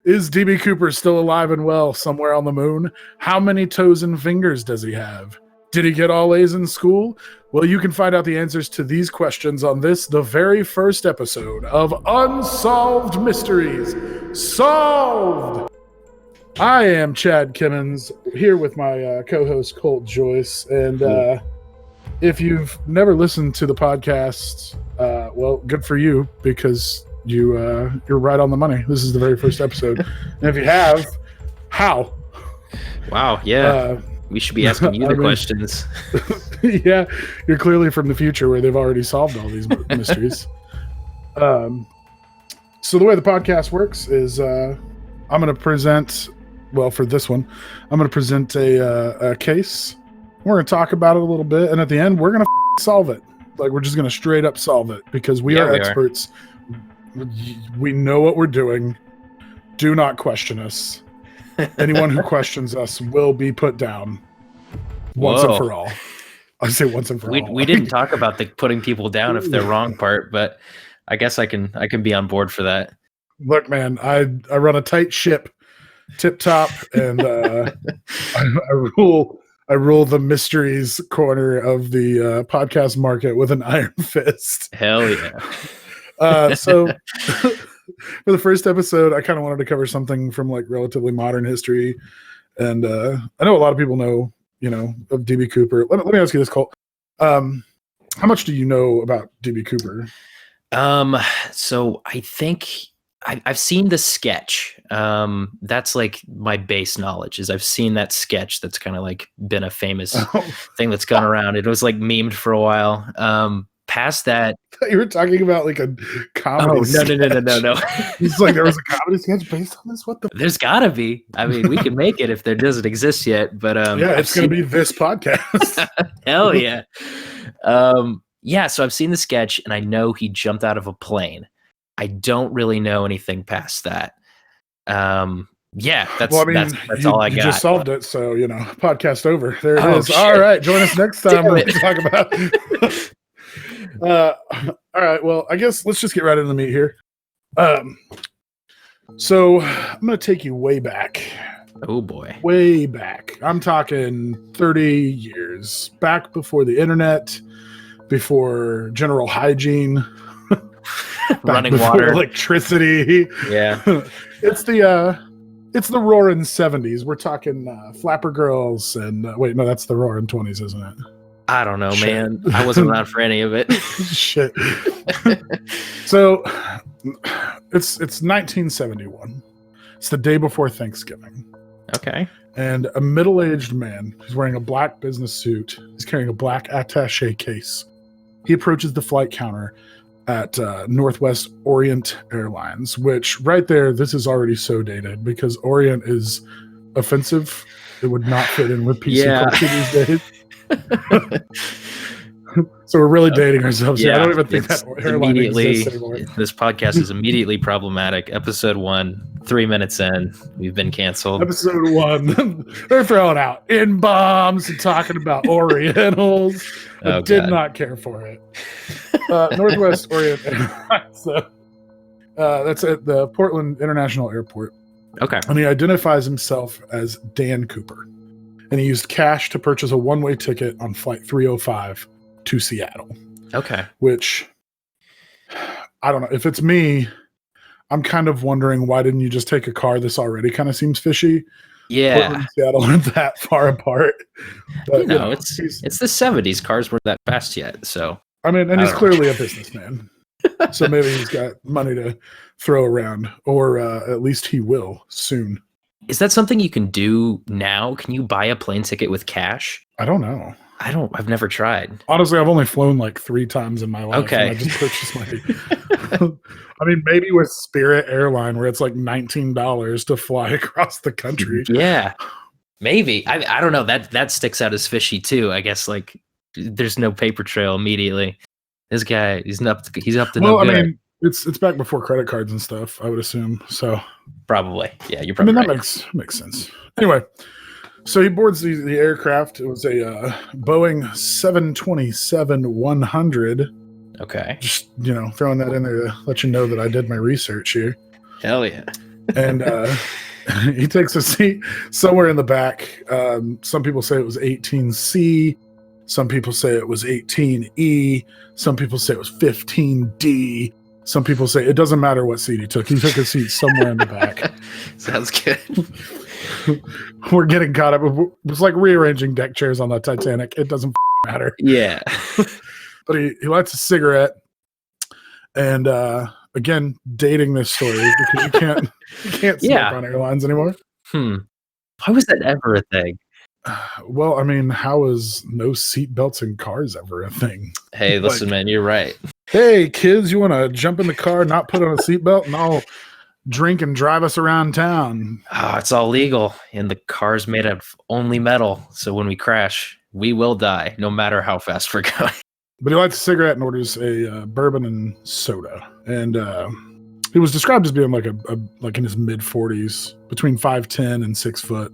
Is DB Cooper still alive and well somewhere on the moon? How many toes and fingers does he have? Did he get all A's in school? Well, you can find out the answers to these questions on this, the very first episode of Unsolved Mysteries. Solved! I am Chad Kimmons, here with my co-host Colt Joyce, and if you've never listened to the podcast, well, good for you, because you're right on the money. This is the very first episode. And if you have, how? Wow, yeah. We should be asking you the questions. Yeah, you're clearly from the future where they've already solved all these mysteries. So the way the podcast works is I'm going to present, well, for this one, I'm going to present a case. We're going to talk about it a little bit, and at the end, we're going to solve it. Like, we're just going to straight up solve it, because we are experts. We know what we're doing. Do not question us. Anyone who questions us will be put down once and for all. I say once and for all. We didn't talk about the putting people down if they're wrong part, but I guess I can be on board for that. Look, man, I run a tight ship, tip top, and I rule the mysteries corner of the podcast market with an iron fist. Hell yeah. So for the first episode, I kind of wanted to cover something from like relatively modern history. And I know a lot of people know, of DB Cooper. Let me ask you this, Colt. How much do you know about DB Cooper? So I think I've seen the sketch. That's like my base knowledge is I've seen that sketch that's kind of like been a famous thing that's gone around. It was like memed for a while. Past that, you were talking about like a comedy. No. It's like there was a comedy sketch based on this. What the? There's gotta be. I mean, we can make it if there doesn't exist yet. But yeah, it's gonna be this podcast. Hell yeah. Yeah. So I've seen the sketch, and I know he jumped out of a plane. I don't really know anything past that. Yeah, that's all I got. You just solved it, so podcast over. There it is. Shit. All right, join us next time when we talk about. All right, well, I guess let's just get right into the meat here. So I'm going to take you way back. Oh, boy. Way back. I'm talking 30 years. Back before the internet, before general hygiene, running water, electricity. Yeah. It's the roaring 70s. We're talking Flapper Girls and wait, no, that's the roaring 20s, isn't it? I don't know, man. I wasn't around for any of it. Shit. So it's 1971. It's the day before Thanksgiving. Okay. And a middle-aged man who's wearing a black business suit. He's carrying a black attaché case. He approaches the flight counter at Northwest Orient Airlines, which right there, this is already so dated because Orient is offensive. It would not fit in with PC culture these days. So we're really dating ourselves here. I don't even think that airline exists anymore. This podcast is immediately problematic. Episode 1, 3 minutes in, we've been canceled. Episode 1, they're throwing out N-bombs and talking about Orientals. I did not care for it. Northwest Orient Airlines. So, that's at the Portland International Airport. Okay. And he identifies himself as Dan Cooper. And he used cash to purchase a one-way ticket on Flight 305 to Seattle. Okay. Which, I don't know. If it's me, I'm kind of wondering, why didn't you just take a car? This already kind of seems fishy. Yeah. Portland and Seattle aren't that far apart. But, it's the 70s. Cars weren't that fast yet. So, I mean, and he's clearly a businessman. So maybe he's got money to throw around, or at least he will soon. Is that something you can do now? Can you buy a plane ticket with cash? I don't know. I've never tried. Honestly, I've only flown like 3 times in my life. Okay. And I just purchased my. I mean, maybe with Spirit Airline, where it's like $19 to fly across the country. Yeah, maybe. I don't know. That sticks out as fishy too. I guess like there's no paper trail immediately. This guy, he's up to no good. I mean, it's back before credit cards and stuff, I would assume. So probably, yeah, you're probably. I mean, right. that makes sense. Anyway, so he boards the aircraft. It was a Boeing 727-100. Okay. Just throwing that in there to let you know that I did my research here. Hell yeah. And he takes a seat somewhere in the back. Some people say it was 18C. Some people say it was 18E. Some people say it was 15D. Some people say it doesn't matter what seat he took. He took a seat somewhere in the back. Sounds good. We're getting caught up. It was like rearranging deck chairs on the Titanic. It doesn't matter. Yeah. But he lights a cigarette. And again, dating this story because you can't smoke on airlines anymore. Why was that ever a thing? Well, I mean, how is no seatbelts in cars ever a thing? Hey, listen, man, you're right. Hey, kids, you want to jump in the car, not put on a seatbelt, and I'll drink and drive us around town? Oh, it's all legal, and the car's made of only metal, so when we crash, we will die, no matter how fast we're going. But he lights a cigarette and orders a bourbon and soda. And he was described as being like in his mid-40s, between 5'10" and 6 foot.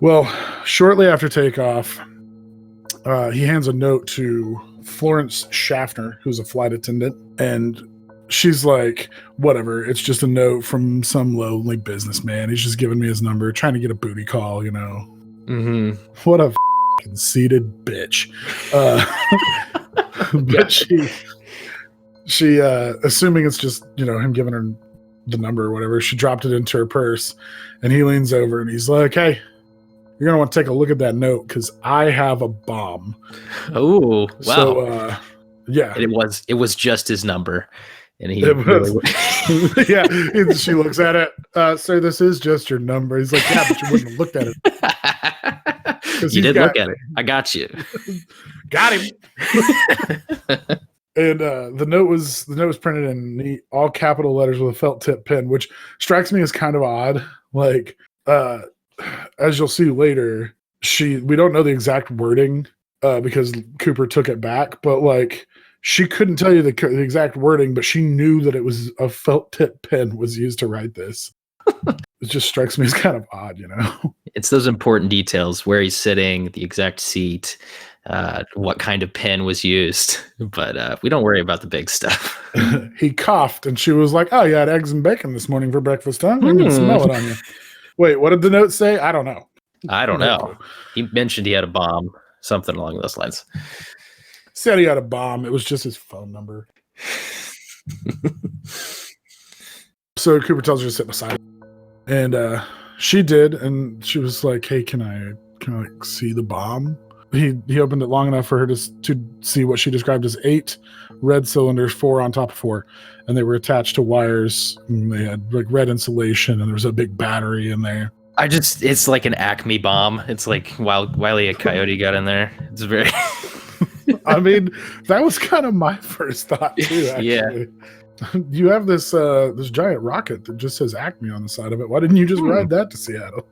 Well, shortly after takeoff, he hands a note to Florence Schaffner, who's a flight attendant, and she's like, whatever, it's just a note from some lonely businessman. He's just giving me his number, trying to get a booty call, you know. Mm-hmm. What a conceited bitch. But she assuming it's just, you know, him giving her the number or whatever, she dropped it into her purse, and he leans over and he's like, hey, you're gonna want to take a look at that note because I have a bomb. Oh, wow. So yeah, and it was just his number, and he yeah. And she looks at it. Sir, this is just your number. He's like, yeah, but you wouldn't have looked at it. You did look at it. I got you. Got him. And the note was printed in neat, all capital letters with a felt tip pen, which strikes me as kind of odd. Like, as you'll see later, we don't know the exact wording because Cooper took it back, but like she couldn't tell you the exact wording, but she knew that it was a felt tip pen was used to write this. It just strikes me as kind of odd, you know. It's those important details: where he's sitting, the exact seat, what kind of pen was used. But we don't worry about the big stuff. He coughed, and she was like, "Oh, you had eggs and bacon this morning for breakfast, huh? I can smell it on you." Wait, what did the note say? I don't know. I don't know. He mentioned he had a bomb, something along those lines. Said he had a bomb. It was just his phone number. So Cooper tells her to sit beside him. And she did, and she was like, hey, can I like see the bomb? He opened it long enough for her to see what she described as 8 red cylinders, 4 on top of 4, and they were attached to wires, and they had like red insulation, and there was a big battery in there. It's like an Acme bomb. It's like Wile E. Coyote got in there. It's very I mean, that was kind of my first thought too, actually. Yeah. You have this giant rocket that just says Acme on the side of it. Why didn't you just ride that to Seattle?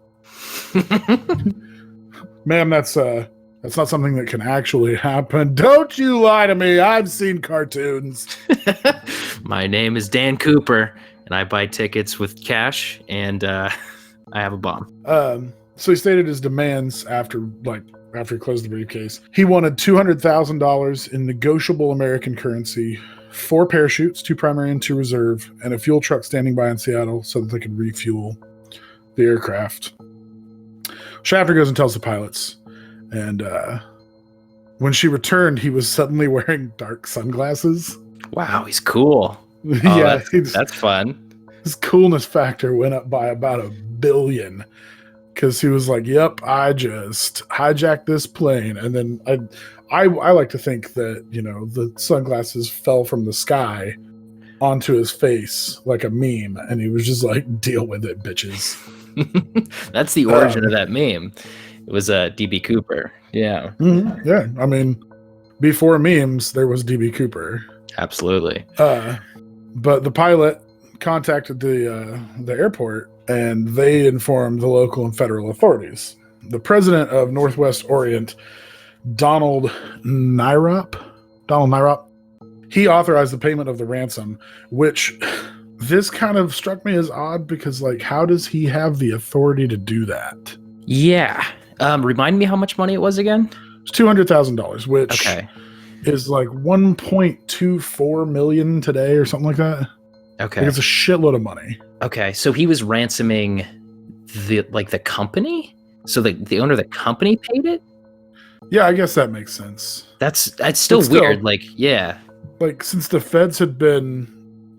Ma'am, that's not something that can actually happen. Don't you lie to me. I've seen cartoons. My name is Dan Cooper, and I buy tickets with cash, and I have a bomb. So he stated his demands after he closed the briefcase. He wanted $200,000 in negotiable American currency, 4 parachutes, 2 primary and 2 reserve, and a fuel truck standing by in Seattle so that they could refuel the aircraft. Shafter goes and tells the pilots. And when she returned, he was suddenly wearing dark sunglasses. Wow, he's cool. Yeah, that's fun. His coolness factor went up by about 1 billion because he was like, "Yep, I just hijacked this plane." And then I like to think that, you know, the sunglasses fell from the sky onto his face like a meme, and he was just like, "Deal with it, bitches." That's the origin of that meme. It was DB Cooper. Yeah. Mm-hmm. Yeah. I mean, before memes, there was DB Cooper. Absolutely. But the pilot contacted the airport, and they informed the local and federal authorities. The president of Northwest Orient, Donald Nyrop, he authorized the payment of the ransom, which this kind of struck me as odd because, like, how does he have the authority to do that? Yeah. Remind me how much money it was again? It's $200,000, which is like 1.24 million today or something like that. Okay. Like, it's a shitload of money. Okay, so he was ransoming the company? So the owner of the company paid it? Yeah, I guess that makes sense. That's still weird. Like, yeah. Like, since the feds had been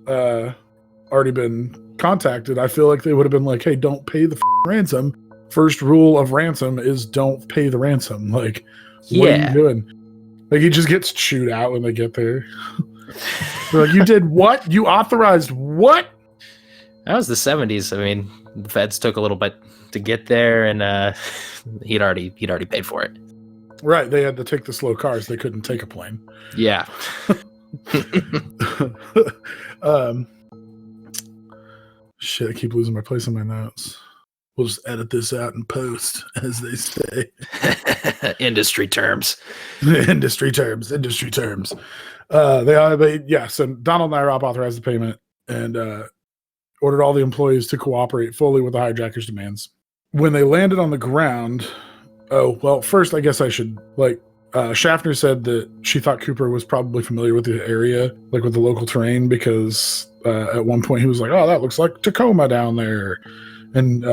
already been contacted, I feel like they would have been like, hey, don't pay the ransom. First rule of ransom is don't pay the ransom. Like, what are you doing? Like, he just gets chewed out when they get there. They're like, you did what? You authorized what? That was the 70s. I mean, the feds took a little bit to get there, and he'd already paid for it. Right, they had to take the slow cars. They couldn't take a plane. Yeah. Shit, I keep losing my place in my notes. We'll just edit this out and post, as they say. Industry terms. Industry terms. So Donald Nyrop authorized the payment and ordered all the employees to cooperate fully with the hijackers' demands. When they landed on the ground, first I guess I should, Schaffner said that she thought Cooper was probably familiar with the area, like with the local terrain, because at one point he was like, oh, that looks like Tacoma down there. And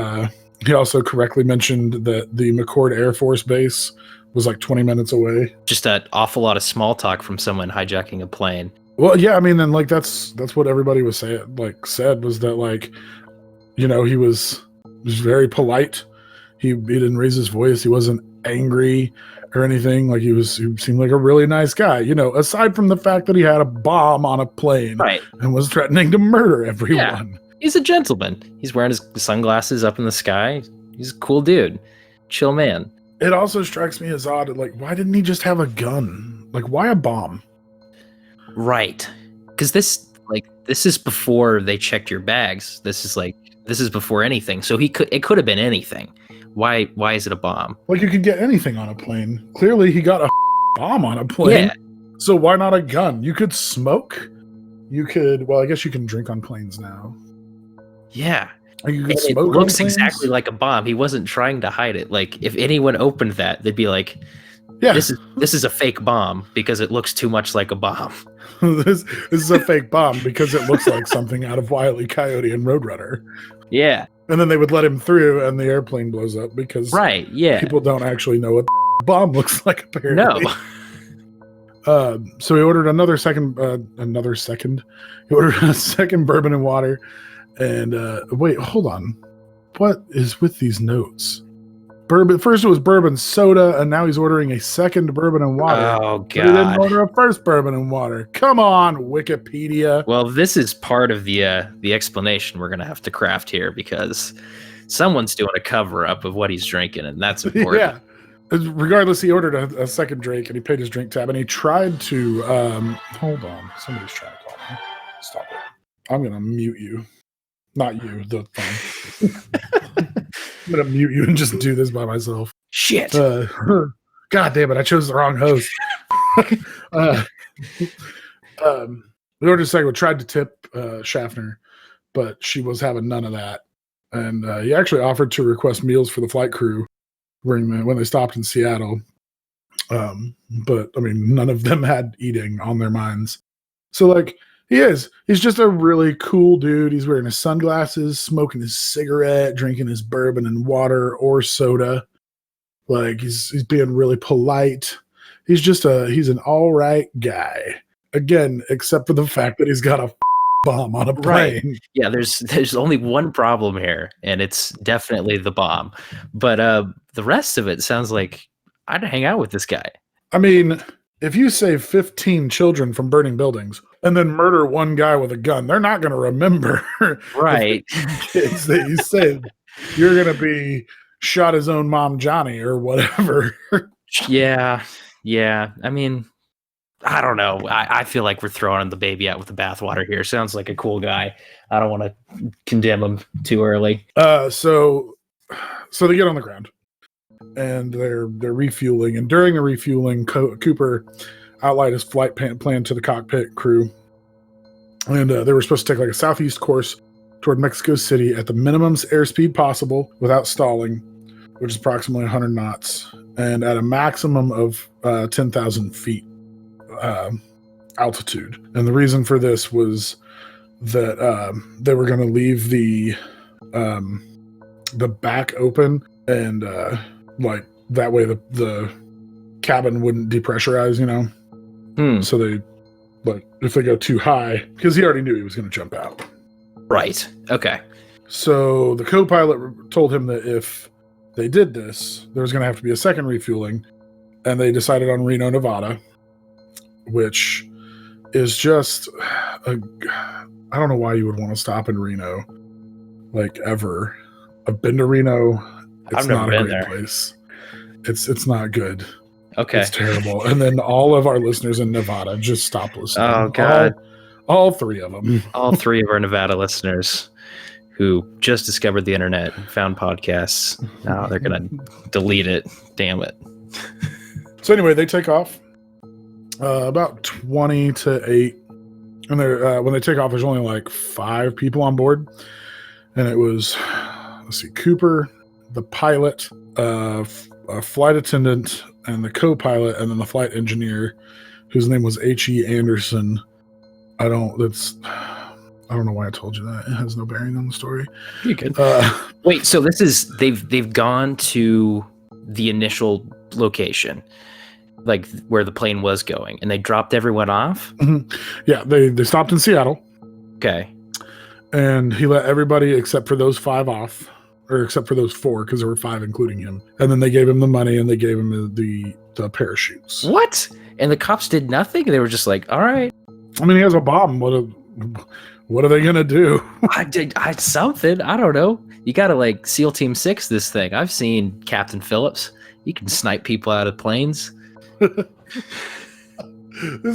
he also correctly mentioned that the McCord Air Force Base was like 20 minutes away. Just an awful lot of small talk from someone hijacking a plane. Well, yeah, I mean, and like that's what everybody was said was that, like, you know, he was very polite. He didn't raise his voice. He wasn't angry or anything. Like, he seemed like a really nice guy, you know, aside from the fact that he had a bomb on a plane, right, and was threatening to murder everyone. Yeah. He's a gentleman. He's wearing his sunglasses up in the sky. He's a cool dude. Chill man. It also strikes me as odd, like, why didn't he just have a gun? Like, why a bomb? Right. Because this is before they checked your bags. This is before anything. So it could have been anything. Why is it a bomb? Like, you could get anything on a plane. Clearly he got a bomb on a plane. Yeah. So why not a gun? You could smoke. You could, I guess you can drink on planes now. Yeah. You could smoke. It looks exactly like a bomb. He wasn't trying to hide it. Like, if anyone opened that, they'd be like, yeah, this is a fake bomb because it looks too much like a bomb. this is a fake bomb because it looks like something out of Wile E. Coyote and Roadrunner. Yeah. And then they would let him through and the airplane blows up because people don't actually know what the bomb looks like, apparently. No. So he ordered a second bourbon and water. And wait, hold on. What is with these notes? Bourbon. First it was bourbon soda, and now he's ordering a second bourbon and water. Oh, God. But he didn't order a first bourbon and water. Come on, Wikipedia. Well, this is part of the explanation we're going to have to craft here, because someone's doing a cover-up of what he's drinking, and that's important. Yeah. Regardless, he ordered a second drink, and he paid his drink tab, and he tried to... hold on. Somebody's trying to call me. Stop it. I'm going to mute you. Not you, the phone. I'm going to mute you and just do this by myself. Shit. God damn it, I chose the wrong host. We ordered a second, tried to tip Schaffner, but she was having none of that. And he actually offered to request meals for the flight crew when they stopped in Seattle. But, I mean, none of them had eating on their minds. So, like, he's just a really cool dude. He's wearing his sunglasses, smoking his cigarette, drinking his bourbon and water or soda. Like, he's being really polite. He's an all right guy. Again, except for the fact that he's got a bomb on a plane. Right. Yeah, there's only one problem here, and it's definitely the bomb. But the rest of it sounds like I'd hang out with this guy. I mean, if you save 15 children from burning buildings and then murder one guy with a gun, they're not going to remember right kids that you saved. You're going to be shot his own mom, Johnny, or whatever. Yeah. I mean, I don't know. I feel like we're throwing the baby out with the bathwater here. Sounds like a cool guy. I don't want to condemn him too early. So they get on the ground and they're refueling. And during the refueling, Cooper outlined his flight plan to the cockpit crew. And they were supposed to take like a southeast course toward Mexico City at the minimum airspeed possible without stalling, which is approximately 100 knots, and at a maximum of 10,000 feet altitude. And the reason for this was that they were going to leave the back open, and like that way the cabin wouldn't depressurize, So they, like, if they go too high, because he already knew he was going to jump out. Right. Okay. So the co-pilot told him that if they did this, there was going to have to be a second refueling, and they decided on Reno, Nevada, which is just I don't know why you would want to stop in Reno, like, ever. I've been to Reno. It's not a great place. It's not good. Okay. It's terrible. And then all of our listeners in Nevada just stop listening. Oh, God. All three of them. All three of our Nevada listeners who just discovered the internet and found podcasts. Now they're going to delete it. Damn it. So anyway, they take off about 20 to 8. And they're, when they take off, there's only like 5 people on board. And it was, Cooper, the pilot, a flight attendant, and the co-pilot, and then the flight engineer, whose name was H.E. Anderson. I don't know why I told you that. It has no bearing on the story. You good. Wait, so this is they've gone to the initial location, like where the plane was going, and they dropped everyone off? Mm-hmm. Yeah, they stopped in Seattle. Okay. And he let everybody except for those 5 off, or except for those 4, because there were 5 including him. And then they gave him the money, and they gave him the parachutes. What? And the cops did nothing? They were just like, all right. I mean, he has a bomb. What are they gonna do? I something. I don't know. You gotta, like, SEAL Team 6 this thing. I've seen Captain Phillips. You can snipe people out of planes. This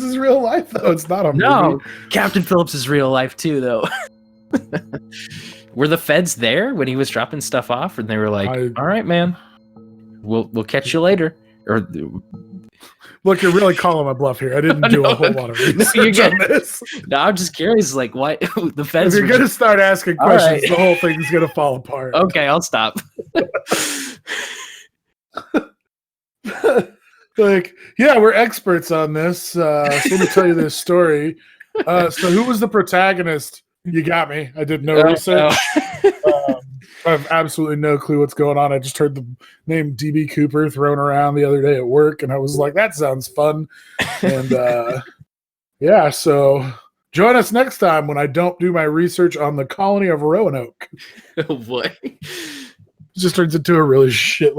is real life, though. It's not a movie. No, Captain Phillips is real life too, though. Were the feds there when he was dropping stuff off, and they were like, "All right, man, we'll catch you later"? Or look, you're really calling my bluff here. I didn't do a whole lot of research on this. No, I'm just curious. Like, why the feds? If you're gonna start asking questions, the whole thing's gonna fall apart. Okay, I'll stop. Like, yeah, we're experts on this. So let me tell you this story. So who was the protagonist? You got me. I did no research. I have absolutely no clue what's going on. I just heard the name DB Cooper thrown around the other day at work, and I was like, that sounds fun. And yeah, so join us next time when I don't do my research on the colony of Roanoke. Oh boy. It just turns into a really shit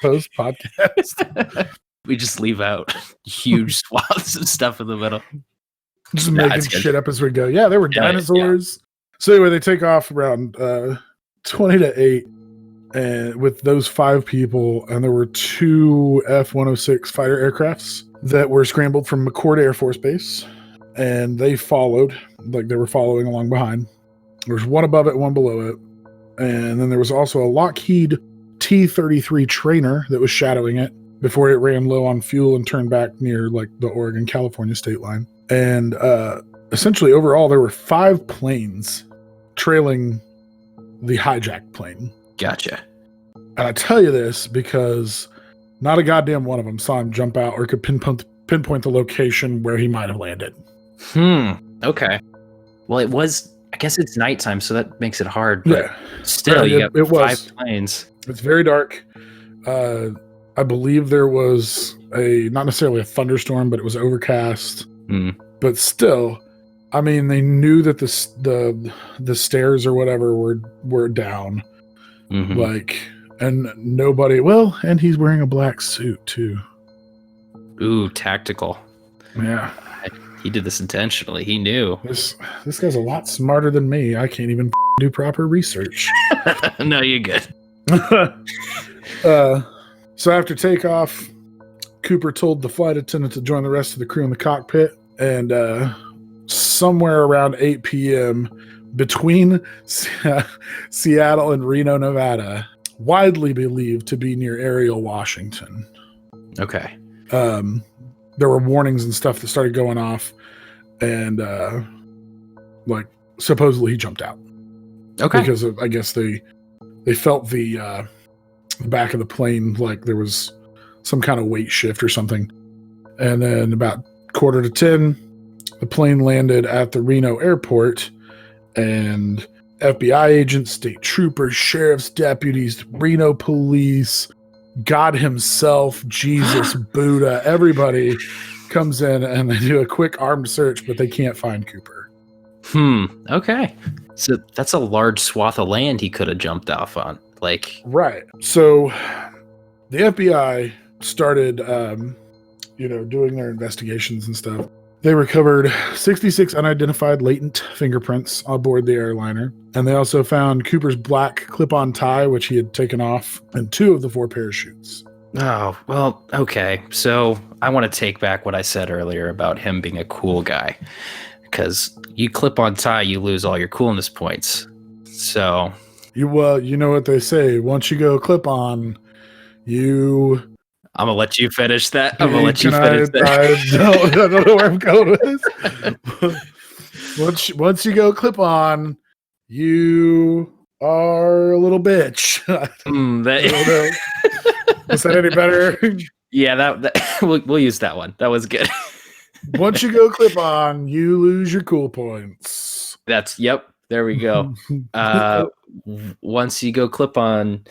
post podcast. We just leave out huge swaths of stuff in the middle. Just making shit up as we go. Yeah, there were dinosaurs. Yeah. So anyway, they take off around 20 to 8 and with those 5 people, and there were 2 F-106 fighter aircrafts that were scrambled from McChord Air Force Base, and they followed, like they were following along behind. There was one above it, one below it, and then there was also a Lockheed T-33 trainer that was shadowing it before it ran low on fuel and turned back near like the Oregon-California state line. And essentially, overall, there were 5 planes trailing the hijacked plane. Gotcha. And I tell you this because not a goddamn one of them saw him jump out or could pinpoint the location where he might have landed. Okay. Well, it was, I guess it's nighttime, so that makes it hard. But yeah. Still, you got 5 planes. It's very dark. I believe there was not necessarily a thunderstorm, but it was overcast. But still, I mean, they knew that the stairs or whatever were down. Like, and nobody. Well, and he's wearing a black suit too. Ooh, tactical. Yeah, he did this intentionally. He knew. This guy's a lot smarter than me. I can't even do proper research. No, you're good. So after takeoff, Cooper told the flight attendant to join the rest of the crew in the cockpit, and somewhere around 8 p.m. between Seattle and Reno, Nevada, widely believed to be near Ariel, Washington. Okay. There were warnings and stuff that started going off, and like supposedly he jumped out. Okay. Because I guess they felt the back of the plane, like there was some kind of weight shift or something. And then about 9:45, the plane landed at the Reno airport, and FBI agents, state troopers, sheriff's deputies, Reno police, God himself, Jesus, Buddha, everybody comes in and they do a quick armed search, but they can't find Cooper. Okay. So that's a large swath of land he could have jumped off on. Like, right. So the FBI started, doing their investigations and stuff. They recovered 66 unidentified latent fingerprints aboard the airliner. And they also found Cooper's black clip-on tie, which he had taken off, and 2 of the 4 parachutes. oh, well, okay. So I want to take back what I said earlier about him being a cool guy. Because you clip on tie, you lose all your coolness points. So You know what they say. Once you go clip on, I'm gonna let you finish that. I'm gonna let you I finish that. don't know where I'm going with this. Once you go clip on, you are a little bitch. Was that any better? Yeah, that we'll use that one. That was good. Once you go clip on, you lose your cool points. There we go. Once you go clip on,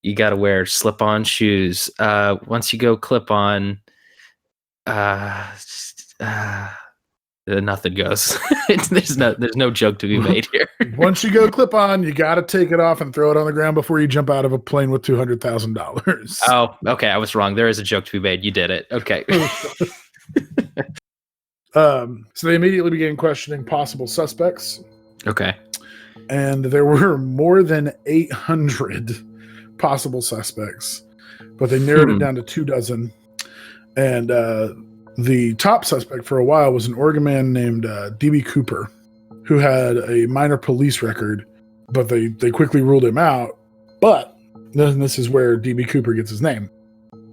you got to wear slip on shoes. Once you go clip on, nothing goes. There's no joke to be made here. Once you go clip on, you got to take it off and throw it on the ground before you jump out of a plane with $200,000. Oh, okay. I was wrong. There is a joke to be made. You did it. Okay. So they immediately began questioning possible suspects. Okay. And there were more than 800 possible suspects, but they narrowed it down to 2 dozen. And the top suspect for a while was an Oregon man named D.B. Cooper, who had a minor police record, but they quickly ruled him out. But then this is where D.B. Cooper gets his name.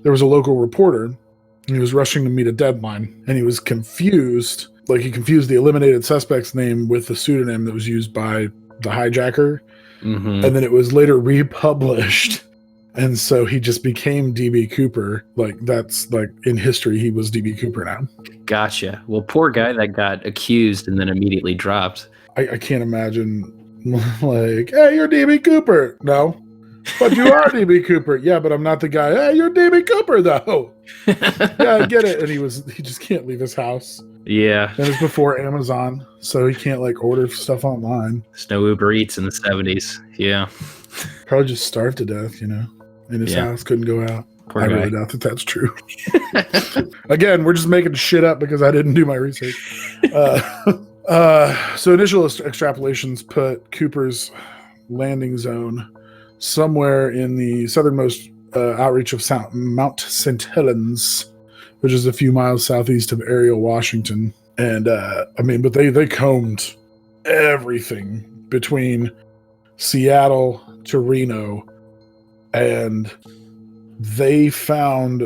There was a local reporter, and he was rushing to meet a deadline, and he was confused. Like, he confused the eliminated suspect's name with the pseudonym that was used by the hijacker. Mm-hmm. And then it was later republished. And so he just became D.B. Cooper. Like, that's like in history, he was D.B. Cooper now. Gotcha. Well, poor guy that got accused and then immediately dropped. I can't imagine, like, hey, you're D.B. Cooper. No. But you are D.B. Cooper. Yeah, but I'm not the guy. Hey, you're D.B. Cooper, though. Yeah, I get it. And he just can't leave his house. Yeah. And it's before Amazon, so he can't, like, order stuff online. There's no Uber Eats in the 70s. Yeah. Probably just starved to death, in his house, couldn't go out. Poor I guy. really doubt that that's true. Again, we're just making shit up because I didn't do my research. So initial extrapolations put Cooper's landing zone somewhere in the southernmost outreach of Mount St. Helens, which is a few miles southeast of Ariel, Washington. And but they combed everything between Seattle to Reno, and they found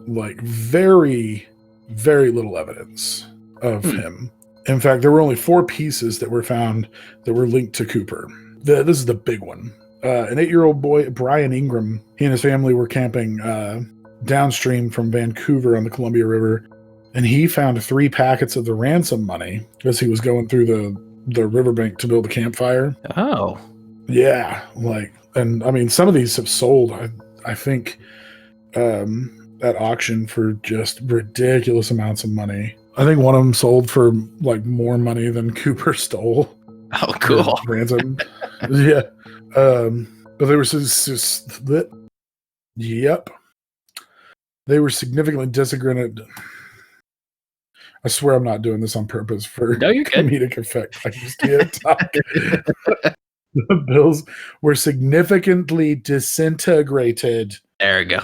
like very, very little evidence of him. In fact, there were only 4 pieces that were found that were linked to Cooper. This is the big one. An 8-year-old boy, Brian Ingram, he and his family were camping downstream from Vancouver on the Columbia River, and he found 3 packets of the ransom money as he was going through the riverbank to build a campfire. Oh. Yeah, some of these have sold, I think, at auction for just ridiculous amounts of money. I think one of them sold for like more money than Cooper stole. Oh, cool. Ransom. Yeah. But they were yep. They were significantly disagreed. I swear I'm not doing this on purpose for comedic effect. I just can't talk. The bills were significantly disintegrated. There we go.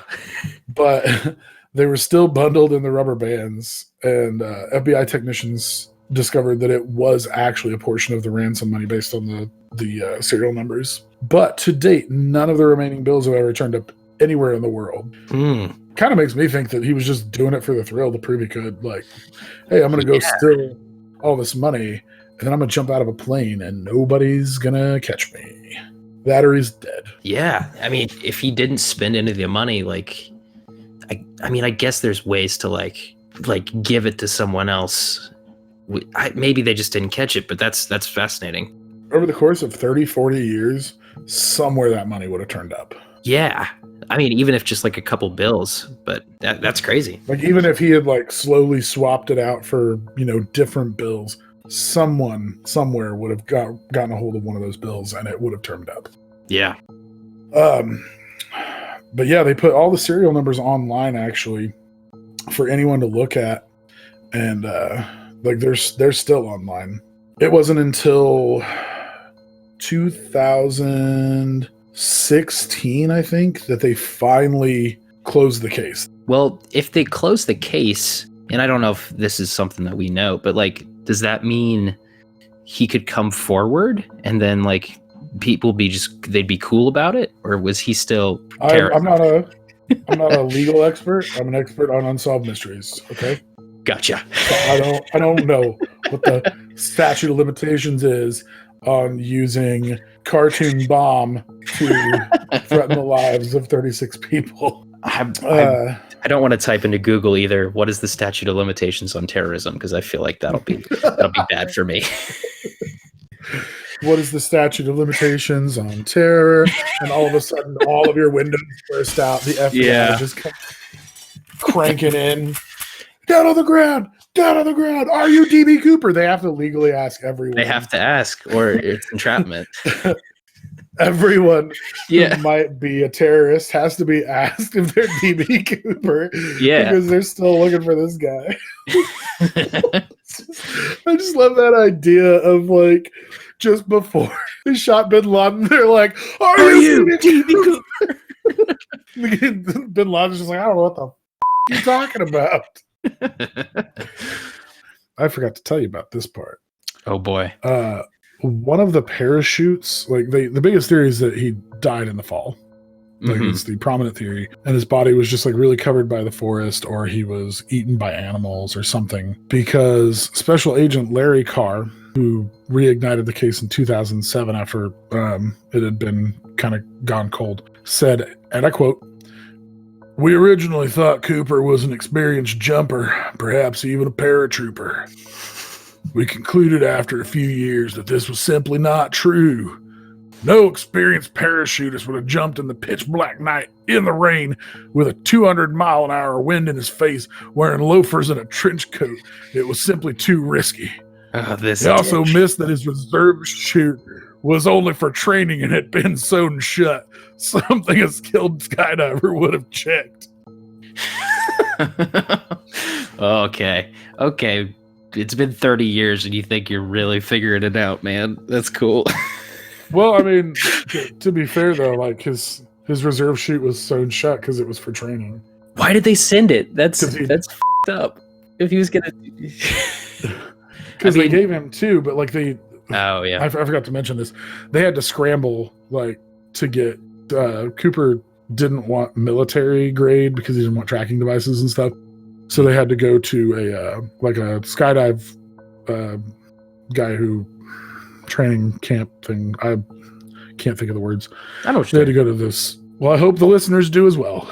But they were still bundled in the rubber bands, and FBI technicians discovered that it was actually a portion of the ransom money based on the serial numbers. But to date, none of the remaining bills have ever turned up anywhere in the world. Kind of makes me think that he was just doing it for the thrill to prove he could. Like, hey, I'm going to go steal all this money, and then I'm going to jump out of a plane, and nobody's going to catch me. That or he's dead. Yeah. I mean, if he didn't spend any of the money, like, I guess there's ways to like give it to someone else. Maybe they just didn't catch it, but that's fascinating. over the course of 30, 40 years, somewhere that money would have turned up. Yeah. I mean, even if just like a couple bills, but that's crazy. Like, even if he had like slowly swapped it out for, different bills, someone somewhere would have gotten a hold of one of those bills and it would have turned up. Yeah. But yeah, they put all the serial numbers online actually for anyone to look at. And like they're still online. It wasn't until 2016, I think, that they finally closed the case. Well, if they close the case, and I don't know if this is something that we know, but like, does that mean he could come forward and then like people they'd be cool about it? Or was he still I'm not a legal expert. I'm an expert on unsolved mysteries. Okay. Gotcha. So I don't know what the statute of limitations is on using cartoon bomb to threaten the lives of 36 people. I don't want to type into Google either. What is the statute of limitations on terrorism? Because I feel like that'll be bad for me. What is the statute of limitations on terror? And all of a sudden, all of your windows burst out. The FBI just comes cranking in. Down on the ground! Down on the ground! Are you DB Cooper? They have to legally ask everyone. They have to ask, or it's entrapment. Everyone who might be a terrorist has to be asked if they're DB Cooper. Yeah. Because they're still looking for this guy. I just love that idea of like just before they shot Bin Laden, they're like, Are you DB Cooper? Bin Laden's just like, I don't know what the you're talking about. I forgot to tell you about this part. Oh boy. One of the parachutes, like the biggest theory is that he died in the fall. Like it's the prominent theory, and his body was just like really covered by the forest, or he was eaten by animals or something. Because Special Agent Larry Carr, who reignited the case in 2007 after it had been kind of gone cold, said, and I quote, "We originally thought Cooper was an experienced jumper, perhaps even a paratrooper. We concluded after a few years that this was simply not true. No experienced parachutist would have jumped in the pitch black night in the rain with a 200-mile-an-hour wind in his face, wearing loafers and a trench coat. It was simply too risky. He also missed that his reserve chute was only for training and had been sewn shut, something a skilled skydiver would have checked." Okay. It's been 30 years and you think you're really figuring it out, man. That's cool. Well, I mean, to be fair though, like his reserve chute was sewn shut because it was for training. Why did they send it? That's f***ed up. If he was gonna, because they gave him two, but like they. Oh yeah, I forgot to mention this. They had to scramble like to get Cooper didn't want military grade because he didn't want tracking devices and stuff. So they had to go to a skydive guy who training camp thing. I can't think of the words. I know what they had to go to this. Well, I hope the listeners do as well.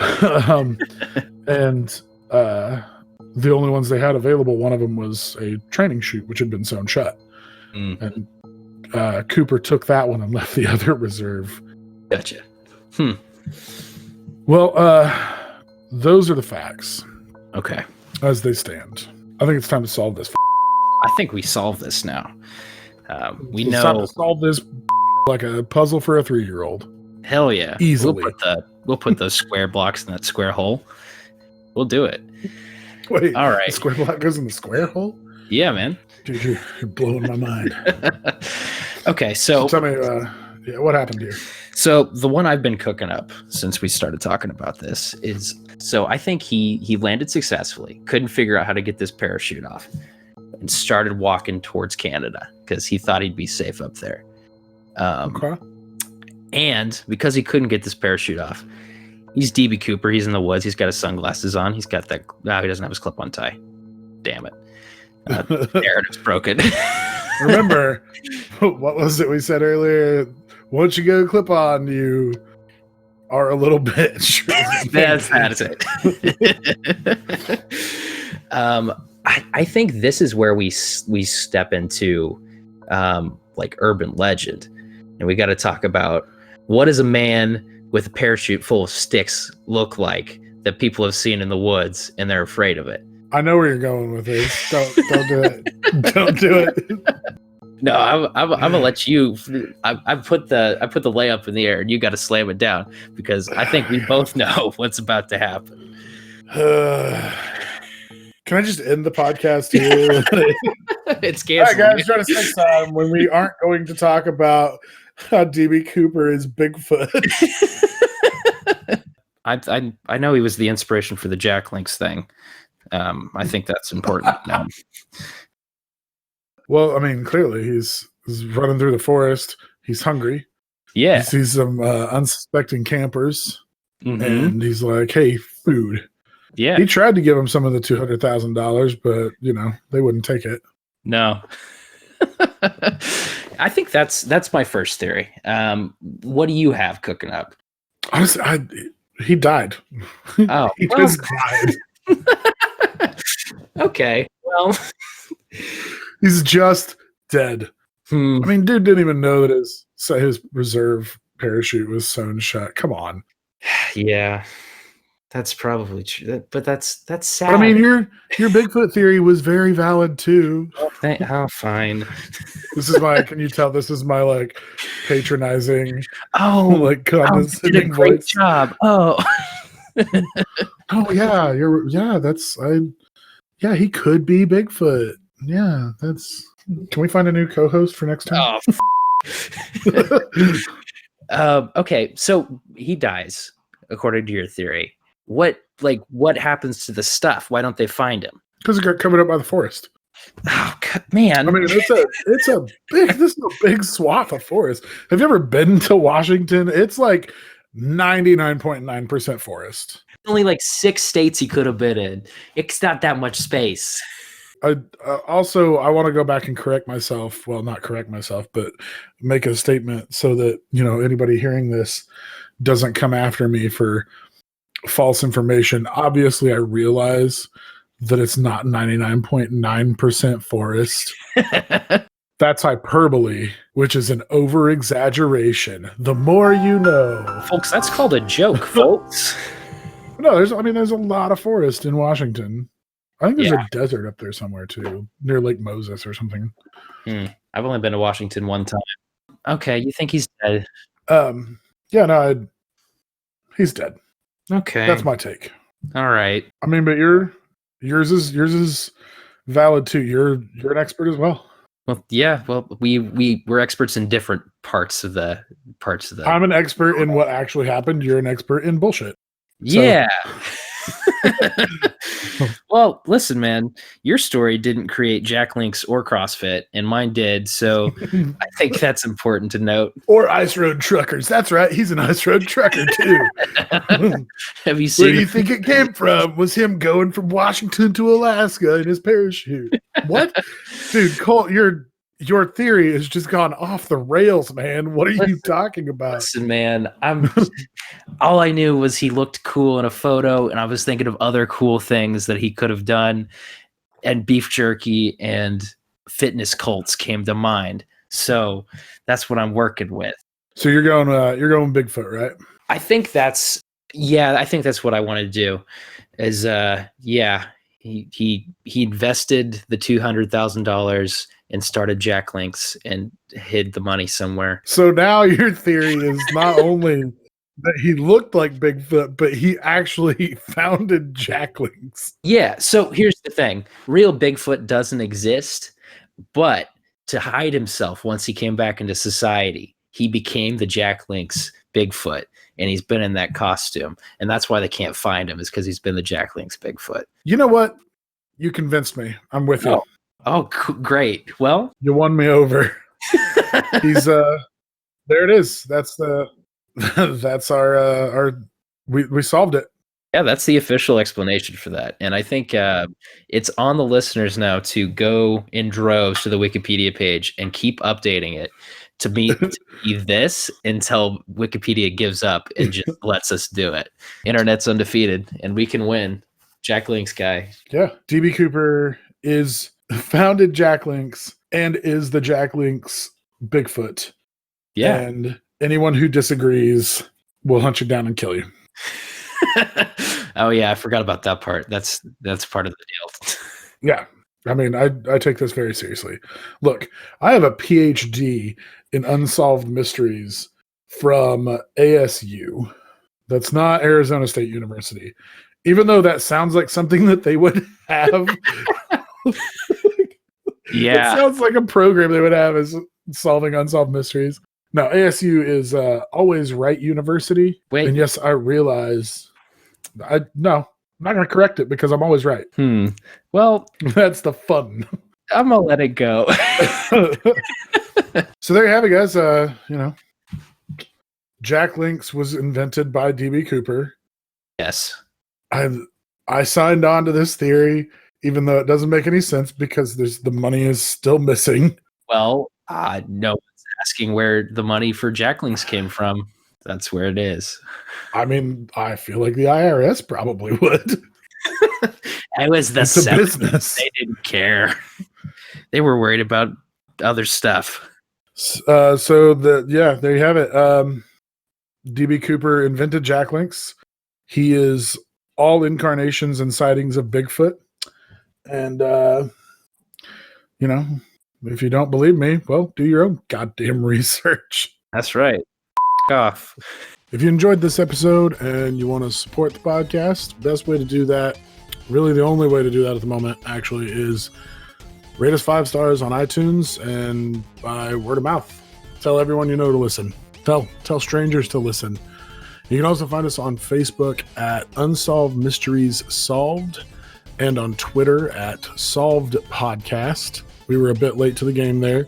And the only ones they had available, one of them was a training chute, which had been sewn shut. And Cooper took that one and left the other reserve. Gotcha. Well, those are the facts. Okay. As they stand. I think it's time to solve this. I think we solve this now. It's time to solve this like a puzzle for a 3-year-old. Hell yeah. Easily. We'll put those square blocks in that square hole. We'll do it. Wait. All right. The square block goes in the square hole? Yeah, man. Dude, you're blowing my mind. Okay, so tell me, what happened here? So the one I've been cooking up since we started talking about this is, so I think he landed successfully, couldn't figure out how to get this parachute off, and started walking towards Canada because he thought he'd be safe up there. Okay. And because he couldn't get this parachute off, he's DB Cooper. He's in the woods. He's got his sunglasses on. He's got that. No, he doesn't have his clip-on tie. Damn it. Narrative's broken. Remember, what was it we said earlier? Once you go clip-on, you are a little bitch. That's it. I think this is where we step into like urban legend. And we got to talk about, what does a man with a parachute full of sticks look like that people have seen in the woods and they're afraid of it? I know where you're going with this. Don't do it. Don't do it. No, I'm gonna let you. I put the layup in the air, and you got to slam it down, because I think we both know what's about to happen. Can I just end the podcast here? It's canceled. All right, guys, join us next time when we aren't going to talk about how DB Cooper is Bigfoot. I know he was the inspiration for the Jack Links thing. I think that's important. Well, I mean, clearly he's running through the forest. He's hungry. Yeah. He sees some unsuspecting campers, and he's like, "Hey, food." Yeah. He tried to give him some of the $200,000, but they wouldn't take it. No. I think that's my first theory. What do you have cooking up? Honestly, he died. Oh, he just died. Okay. Well, he's just dead. I mean, dude didn't even know that his reserve parachute was sewn shut. Come on. Yeah, that's probably true. But that's sad. But I mean, your Bigfoot theory was very valid too. Oh, fine. This is my. Can you tell? This is my like patronizing. did Condescending a great voice. job. Oh. Oh yeah, yeah, he could be Bigfoot. Yeah, can we find a new co-host for next time? Oh. Okay, so he dies, according to your theory. What happens to the stuff? Why don't they find him? Because it got covered up by the forest. Oh God, man! I mean, this is a big swath of forest. Have you ever been to Washington? It's like 99.9% forest. Only like 6 states he could have been in. It's not that much space. Also, I want to go back and correct myself. Well, not correct myself, but make a statement so that anybody hearing this doesn't come after me for false information. Obviously, I realize that it's not 99.9% forest. That's hyperbole, which is an over-exaggeration. The more you know. Folks, that's called a joke, folks. No, there's a lot of forest in Washington. I think there's a desert up there somewhere too, near Lake Moses or something. I've only been to Washington one time. Okay, you think he's dead? Yeah, no, he's dead. Okay, that's my take. All right. I mean, but yours is valid too. You're an expert as well. Well, yeah. Well, we're experts in different parts of the. I'm an expert in what actually happened. You're an expert in bullshit. Yeah. Well, listen, man, your story didn't create Jack Links or CrossFit, and mine did. So I think that's important to note. Or ice road truckers. That's right. He's an ice road trucker too. Have you seen? Where do you think it came from? Was him going from Washington to Alaska in his parachute? What, dude? Cole, your theory has just gone off the rails, man. What are you talking about? Listen, man, all I knew was he looked cool in a photo, and I was thinking of other cool things that he could have done, and beef jerky and fitness cults came to mind. So that's what I'm working with. So you're going Bigfoot, right? I think that's what I want to do. Is he invested the $200,000 and started Jack Links and hid the money somewhere. So now your theory is not only that he looked like Bigfoot, but he actually founded Jack Links. Yeah. So here's the thing. Real Bigfoot doesn't exist, but to hide himself once he came back into society, he became the Jack Links Bigfoot, and he's been in that costume. And that's why they can't find him, is because he's been the Jack Links Bigfoot. You know what? You convinced me. I'm with you. Oh, great. Well, you won me over. He's there it is. That's our we solved it. Yeah, that's the official explanation for that. And I think it's on the listeners now to go in droves to the Wikipedia page and keep updating it to be this until Wikipedia gives up and just lets us do it. Internet's undefeated, and we can win. Jack Links guy. Yeah. DB Cooper is founded Jack Links and is the Jack Links Bigfoot. Yeah. And anyone who disagrees will hunt you down and kill you. Oh yeah, I forgot about that part. That's part of the deal. Yeah. I mean, I take this very seriously. Look, I have a PhD in Unsolved Mysteries from ASU. That's not Arizona State University. Even though that sounds like something that they would have. Yeah. It sounds like a program they would have is solving unsolved mysteries. No, ASU is Always Right University. Wait. And yes, I realize I'm not going to correct it because I'm always right. Well, that's the fun. I'm going to let it go. So there you have it, guys. Jack Links was invented by DB Cooper. Yes. I signed on to this theory, even though it doesn't make any sense because the money is still missing. Well, no one's asking where the money for Jack Links came from. That's where it is. I mean, I feel like the IRS probably would. It was the it's a business. They didn't care. They were worried about other stuff. There you have it. DB Cooper invented Jack Links. He is all incarnations and sightings of Bigfoot. And, if you don't believe me, well, do your own goddamn research. That's right. Off. If you enjoyed this episode and you want to support the podcast, best way to do that, really the only way to do that at the moment, actually, is rate us 5 stars on iTunes and by word of mouth. Tell everyone you know to listen. Tell strangers to listen. You can also find us on Facebook at Unsolved Mysteries Solved and on Twitter at Solved Podcast. We were a bit late to the game there.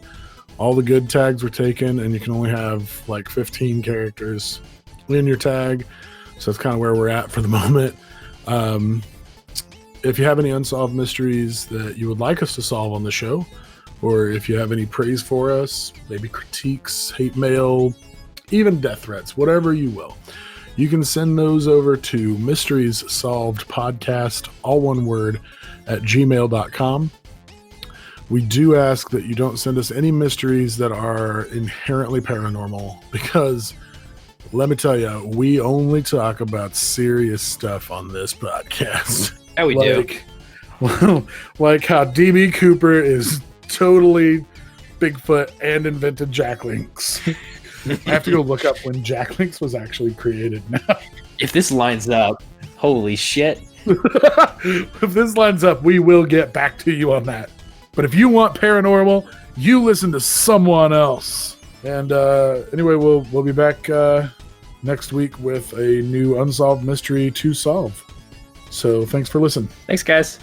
All the good tags were taken, and you can only have like 15 characters in your tag. So that's kind of where we're at for the moment. If you have any unsolved mysteries that you would like us to solve on the show, or if you have any praise for us, maybe critiques, hate mail, even death threats, whatever you will, you can send those over to Mysteries Solved Podcast, all one word, at gmail.com. We do ask that you don't send us any mysteries that are inherently paranormal because, let me tell you, we only talk about serious stuff on this podcast. Yeah, we do. Like how DB Cooper is totally Bigfoot and invented Jack Links. I have to go look up when Jack Links was actually created now. If this lines up, holy shit. If this lines up, we will get back to you on that. But if you want paranormal, you listen to someone else. And anyway, we'll be back next week with a new unsolved mystery to solve. So thanks for listening. Thanks, guys.